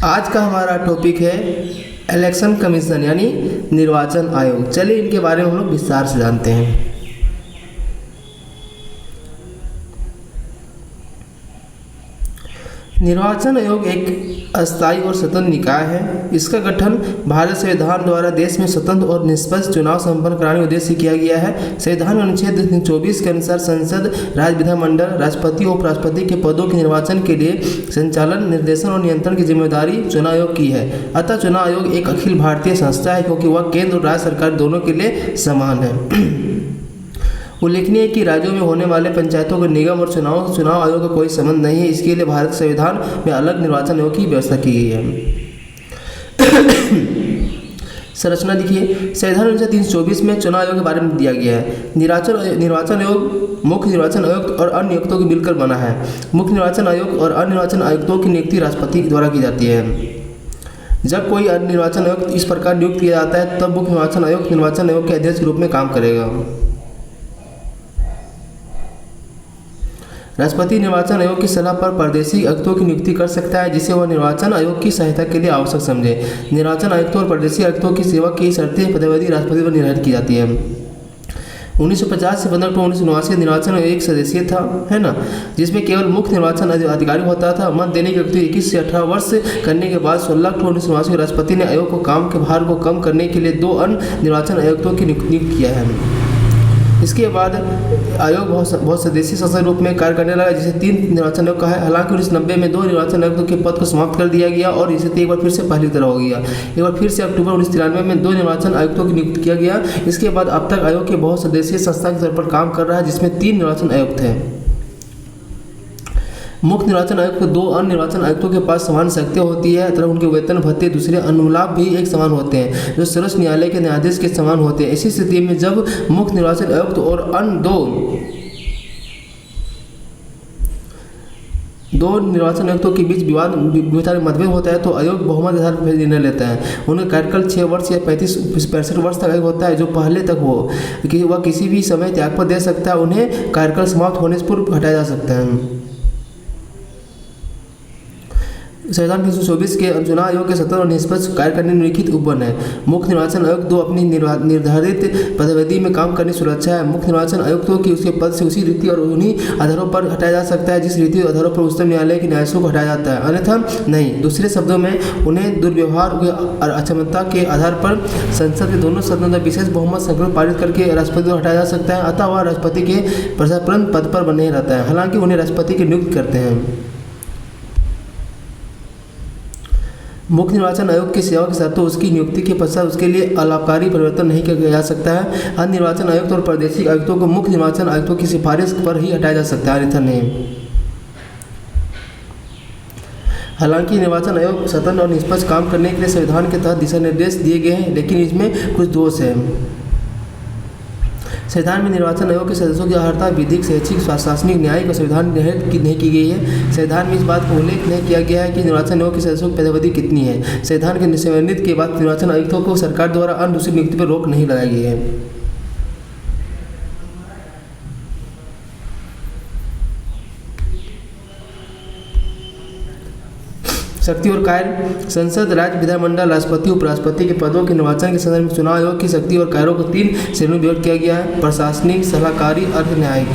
आज का हमारा टॉपिक है इलेक्शन कमीशन यानी निर्वाचन आयोग। चलिए इनके बारे में हम लोग विस्तार से जानते हैं। निर्वाचन आयोग एक अस्थायी और स्वतंत्र निकाय है। इसका गठन भारत संविधान द्वारा देश में स्वतंत्र और निष्पक्ष चुनाव संपन्न कराने के उद्देश्य से किया गया है। संविधान अनुच्छेद 24 के अनुसार संसद, राज्य विधानमंडल, राष्ट्रपति और उपराष्ट्रपति के पदों के निर्वाचन के लिए संचालन, निर्देशन और नियंत्रण की जिम्मेदारी चुनाव आयोग की है। अतः चुनाव आयोग एक अखिल भारतीय संस्था है क्योंकि वह केंद्र और राज्य सरकार दोनों के लिए समान है। उल्लेखनीय है कि राज्यों में होने वाले पंचायतों के निगम और चुनाव आयोग का कोई संबंध नहीं है। इसके लिए भारत संविधान में अलग निर्वाचन आयोग की व्यवस्था की गई है। संरचना देखिए, संविधान अनुच्छेद 324 में चुनाव आयोग के बारे में दिया गया है। निर्वाचन आयोग मुख्य निर्वाचन आयुक्त और अन्य आयुक्तों को मिलकर बना है। मुख्य निर्वाचन आयुक्त और अन्य निर्वाचन आयुक्तों की नियुक्ति राष्ट्रपति द्वारा की जाती है। जब कोई अन्य निर्वाचन आयुक्त इस प्रकार नियुक्त किया जाता है तब मुख्य निर्वाचन आयुक्त निर्वाचन आयोग के अध्यक्ष के रूप में काम करेगा। राष्ट्रपति निर्वाचन आयोग की सलाह पर प्रादेशिक आयुक्तों की नियुक्ति कर सकता है जिसे वह निर्वाचन आयोग की सहायता के लिए आवश्यक समझे। निर्वाचन आयुक्तों और प्रादेशिक आयुक्तों की सेवा की शर्तें पदावधि राष्ट्रपति द्वारा निर्धारित की जाती है। 1950 से 15 अक्टूबर 1979 निर्वाचन आयोग एक सदस्यीय था, है ना, जिसमें केवल मुख्य निर्वाचन अधिकारी होता था। मत देने की अवधि 21 से 18 वर्ष करने के बाद 16 अक्टूबर 1979 राष्ट्रपति ने आयोग को काम के भार को कम करने के लिए 2 अन्य निर्वाचन आयुक्तों की नियुक्त किया है। इसके बाद आयोग बहुत सदस्यीय संस्था रूप में कार्य करने लगा, जिसे 3 निर्वाचन आयोग कहा है। हालांकि 1990 में 2 निर्वाचन आयुक्तों के पद को समाप्त कर दिया गया और इसे एक बार फिर से पहली तरह हो गया। एक बार फिर से अक्टूबर 1993 में 2 निर्वाचन आयुक्तों की नियुक्त किया गया। इसके बाद अब तक आयोग के बहुत सदस्यीय संस्था के तौर पर काम कर रहा है, जिसमें 3 निर्वाचन आयुक्त हैं। मुख्य निर्वाचन आयुक्त को 2 अन्य निर्वाचन आयुक्तों के पास समान शक्तियाँ होती है तथा उनके वेतन भत्ते दूसरे अनुलाभ भी एक समान होते हैं जो सर्वोच्च न्यायालय के न्यायाधीश के समान होते हैं। इसी स्थिति में जब मुख्य निर्वाचन आयुक्त और अन्य दो निर्वाचन आयुक्तों के बीच मतभेद होता है तो आयोग बहुमत आधार पर निर्णय लेता है। उनका कार्यकाल 6 वर्ष या 65 वर्ष तक होता है, जो पहले तक हो कि वह किसी भी समय त्यागपत्र दे सकता है। उन्हें कार्यकाल समाप्त होने से पूर्व हटाया जा सकता है। संविधान 324 के चुनाव आयोग के स्वतंत्र और निष्पक्ष कार्य करने में लिखित उपवन है। मुख्य निर्वाचन आयुक्त 2 अपनी निर्धारित पदावधि में काम करने की सुरक्षा है। मुख्य निर्वाचन आयुक्तों की उसके पद से उसी रीति और उन्हीं आधारों पर हटाया जा सकता है जिस रीति आधारों पर उच्चतम न्यायालय के न्यायाधीशों को हटाया जाता है, अन्यथा नहीं। दूसरे शब्दों में उन्हें दुर्व्यवहार और अक्षमता के आधार पर संसद के दोनों सदनों में विशेष बहुमत संख्या पारित करके राष्ट्रपति द्वारा हटाया जा सकता है, अतः वह राष्ट्रपति के प्रजापन्न पद पर बने रहता है। हालांकि उन्हें राष्ट्रपति की नियुक्त करते हैं। मुख्य निर्वाचन आयोग की सेवा के साथ तो उसकी नियुक्ति के पश्चात उसके लिए अलाभकारी परिवर्तन नहीं किया जा सकता है। अन्य निर्वाचन आयुक्त और प्रादेशिक आयुक्तों को मुख्य निर्वाचन आयुक्तों की सिफारिश पर ही हटाया जा सकता है, अन्यथा नहीं। हालांकि निर्वाचन आयोग स्वतंत्र और निष्पक्ष काम करने के लिए संविधान के तहत दिशा निर्देश दिए गए हैं, लेकिन इसमें कुछ दोष हैं। संविधान में निर्वाचन आयोग के सदस्यों की अर्हता विधिक, शैक्षिक, प्रशासनिक, न्यायिक और संविधान निर्धारित नहीं की गई है। संविधान में इस बात का उल्लेख नहीं किया गया है कि निर्वाचन आयोग के सदस्यों की पदावधि कितनी है। संविधान के निश्चित के बाद निर्वाचन आयुक्तों को सरकार द्वारा अन्य दूसरी नियुक्ति पर रोक नहीं लगाई गई है। शक्ति और कार्य, संसद, राज्य विधानमंडल, राष्ट्रपति, उपराष्ट्रपति के पदों के निर्वाचन के संदर्भ में चुनाव आयोग की शक्ति और कार्यों को 3 श्रेणियों में विभक्त किया गया है: प्रशासनिक, सलाहकारी, अर्ध न्यायिक।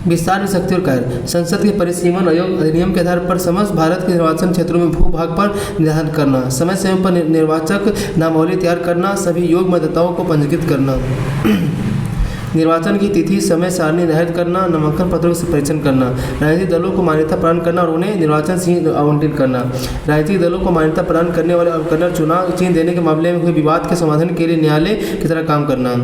विस्तार में शक्ति और कार्य, संसद के परिसीमन आयोग अधिनियम के आधार पर समस्त भारत के निर्वाचन क्षेत्रों में भूभाग पर निर्धारण करना, समय समय पर निर्वाचक नामावली तैयार करना, सभी योग्य मतदाताओं को पंजीकृत करना, निर्वाचन की तिथि, समय सारणी निर्धारित करना, नामांकन पत्रों से परीक्षण करना, राजनीतिक दलों को मान्यता प्रदान करना और उन्हें निर्वाचन चिन्ह आवंटित करना, राजनीतिक दलों को मान्यता प्रदान करने वाले उपकरण चुनाव चिन्ह देने के मामले में हुए विवाद के समाधान के लिए न्यायालय की तरह काम करना,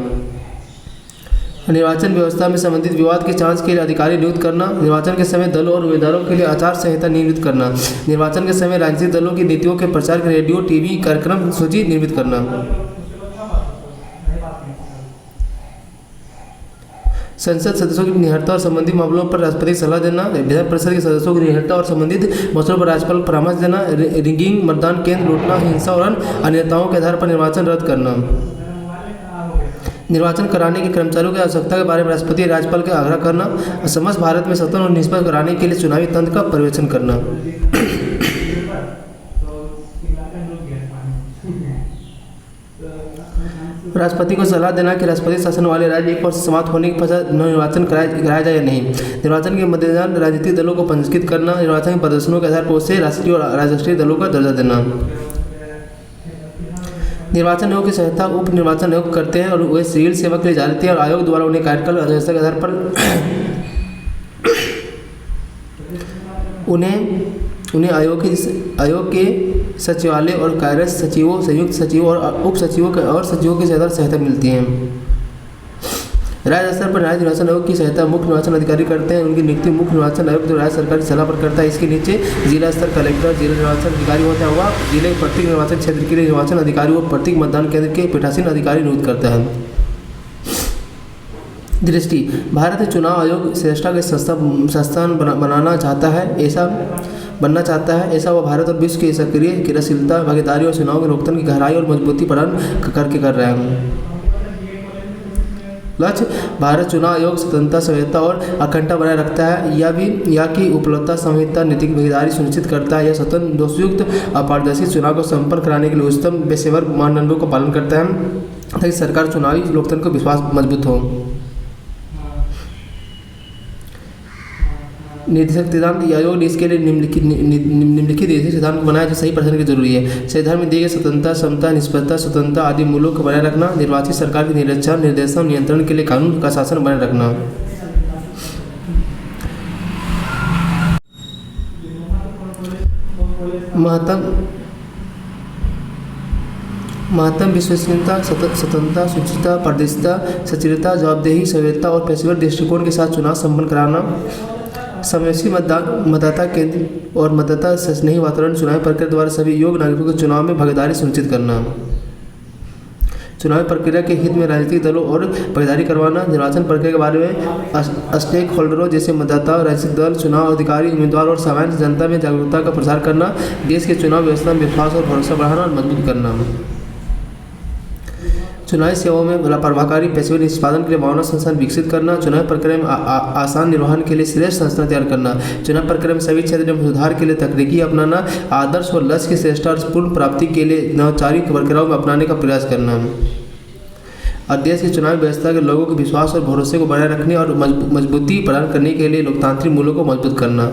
निर्वाचन व्यवस्था में संबंधित विवाद की जांच के लिए अधिकारी नियुक्त करना, निर्वाचन के समय दलों और उम्मीदवारों के लिए आचार संहिता निर्मित करना, निर्वाचन के समय राजनीतिक दलों की नीतियों के प्रचार के रेडियो टीवी कार्यक्रम सूची निर्मित करना। संसद सदस्यों की निहत्ता और संबंधित मामलों पर राष्ट्रपति की सलाह देना, विधान परिषद के सदस्यों की निहत्ता और संबंधित मसलों पर राज्यपाल को परामर्श देना, रिगिंग, मतदान केंद्र लूटना, हिंसा और अन्यताओं के आधार पर निर्वाचन रद्द करना, निर्वाचन कराने के कर्मचारियों की आवश्यकता के बारे में राष्ट्रपति राज्यपाल का आग्रह करना, समस्त भारत में स्वतंत्र और निष्पक्ष कराने के लिए चुनावी तंत्र का पर्यवेक्षण करना। राष्ट्रपति को सलाह देना कि राष्ट्रपति शासन वाले राज्य एक वर्ष समाप्त होने के पश्चात निर्वाचन कराया जाए या नहीं। निर्वाचन के मद्देनजर राजनीतिक दलों को पंजीकृत करना। निर्वाचन के प्रदर्शनों के आधार पर उसे राष्ट्रीय और राजराष्ट्रीय दलों का दर्जा देना। निर्वाचन आयोग की सहायता उप निर्वाचन आयोग करते हैं और वे सिविल सेवा के लिए जाते हैं और आयोग द्वारा उन्हें कार्यकाल आवश्यकता के आधार पर उन्हें आयोग के सचिवालय और कार्यरत सचिवों, संयुक्त सचिवों और उप सचिवों और सचिवों की सहायता मिलती है। राज्य स्तर पर राज्य निर्वाचन आयोग की सहायता मुख्य निर्वाचन अधिकारी करते हैं। उनकी नियुक्ति मुख्य निर्वाचन आयोग जो राज्य सरकार की सलाह पर करता है। इसके नीचे जिला स्तर कलेक्टर, जिला निर्वाचन अधिकारी होता है। वह जिले के प्रत्येक निर्वाचन क्षेत्र के लिए निर्वाचन अधिकारी व प्रत्येक मतदान केंद्र के पीठासीन अधिकारी नियुक्त करता है। दृष्टि: भारत चुनाव आयोग श्रेष्ठता के संस्थान बनना चाहता है। ऐसा वह भारत और विश्व की सक्रिय क्रियाशीलता, भागीदारी और चुनाव के लोकतंत्र की गहराई और मजबूती प्रदान करके कर रहा है। लक्ष्य: भारत चुनाव आयोग स्वतंत्रता, स्वायत्तता और अखंडता बनाए रखता है। या कि उपलब्धता, संहिता, नीतिक भागीदारी सुनिश्चित करता है। यह स्वतंत्र, दोषयुक्त, अपारदर्शी चुनाव को संपन्न कराने के लिए उच्चतम पेशेवर मानदंडों का पालन करता है ताकि सरकार चुनावी लोकतंत्र का विश्वास मजबूत हो। निर्देशक सिद्धांत: आयोग ने इसके लिए निम्नलिखित निर्देशक सिद्धांत बनाया जो सही प्रशासन की जरूरी है। संविधान में दी गई स्वतंत्रता, समता, निष्पक्षता, स्वतंत्रता आदि मूल्यों को बनाए रखना। निर्वाचित सरकार के निरीक्षण, निर्देशन, नियंत्रण के लिए कानून का शासन बनाए रखना। महत्तम विश्वसनीयता, स्वतंत्रता, शुचिता, पारदर्शिता, सच्चरिता, जवाबदेही, स्वायत्तता और पेशेवर दृष्टिकोण के साथ चुनाव संपन्न कराना। समावेशी मतदाता केंद्र और मतदाता स्नेही वातावरण। चुनावी प्रक्रिया द्वारा सभी योग्य नागरिकों को चुनाव में भागीदारी सुनिश्चित करना। चुनावी प्रक्रिया के हित में राजनीतिक दलों और भागीदारी करवाना। निर्वाचन प्रक्रिया के बारे में स्टेक होल्डरों जैसे मतदाता, राजनीतिक दल, चुनाव अधिकारी, उम्मीदवार और सामान्य जनता में जागरूकता का प्रसार करना। देश के चुनाव व्यवस्था में विश्वास और भरोसा बढ़ाना और मजबूत करना। चुनावी सेवाओं में प्रभावकारी पेशेवर निष्पादन के लिए मानव संसाधन विकसित करना। चुनाव प्रक्रिया में आसान निर्वहन के लिए श्रेष्ठ संस्था तैयार करना। चुनाव प्रक्रिया में सभी क्षेत्रों में सुधार के लिए तकनीकी अपनाना। आदर्श और लक्ष्य की श्रेष्ठता और पूर्ण प्राप्ति के लिए नवाचारी प्रक्रियाओं में अपनाने का प्रयास करना। और देश की चुनावी व्यवस्था के लोगों के विश्वास और भरोसे को बनाए रखने और मजबूती प्रदान करने के लिए लोकतांत्रिक मूल्यों को मजबूत करना।